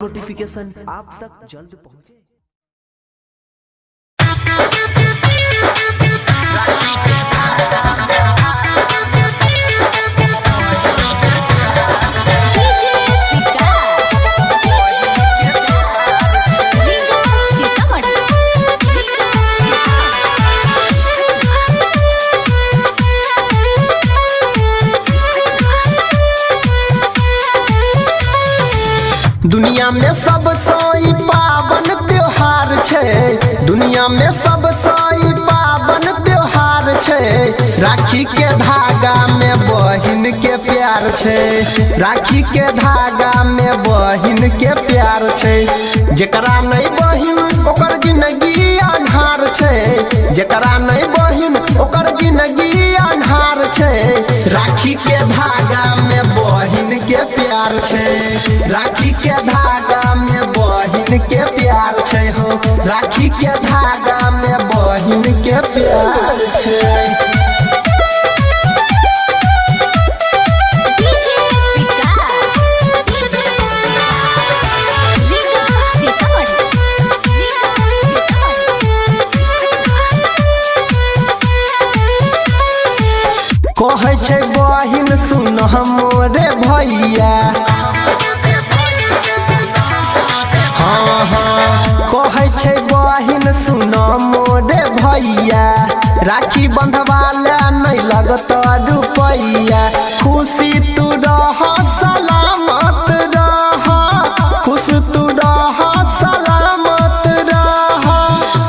Notification आप तक जल्द पहुंचे। दुनिया में सबसे पावन त्योहार छे, दुनिया में सबसे पावन त्योहार छे। राखी के धागा में बहिन के प्यार छे, राखी के धागा में बहिन के प्यार छे। जेकरा नहीं बहिन ओकर जिंदगी अन्हार छे, जेकरा नहीं बहिन ओकर जिंदगी अन्हार छे। राखी के धागा में बहिन के प्यार छे, राखी के धागा में बहिन के प्यार छे हो, राखी के धागा में बहिन के प्यार छे। कहे छे बहिन सुन मोरे भैया, हाँ हाँ कहे छे बहिन सुन मोरे भैया। राखी बंधवाला नहीं लगत रुपैया, खुशी तू रह सलामत रह, खुश तू रह सलामत रह।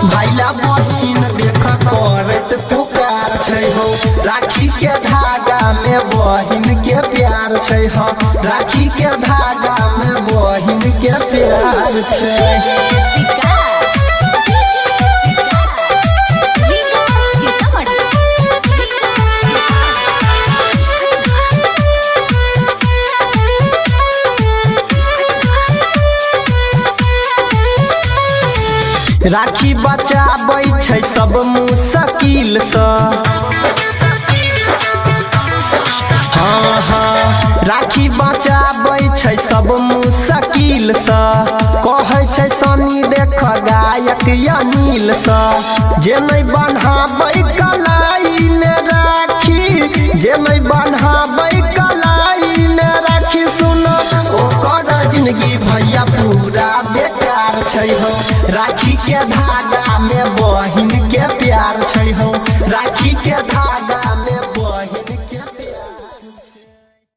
भैला बहिन देख करत पुकार छे हो, राखी के धागा में बहिन के प्यार छे हो, राखी के धागा में बहिन के प्यार छे। राखी बचाबै छै सब मुश्किल से, हाँ हाँ राखी बचाबै छै सब मुश्किल से। कहे छै सनी देख गायक अनिल से, जे नहीं बन्हाबै कलाई में राखी, जे नहीं बन्हाबै कलाई में राखी। सुनो ओकर जिंदगी भैया पूरा बेकार छै हो, राखी के धागा में बहिन के प्यार छै हो, राखी के धागा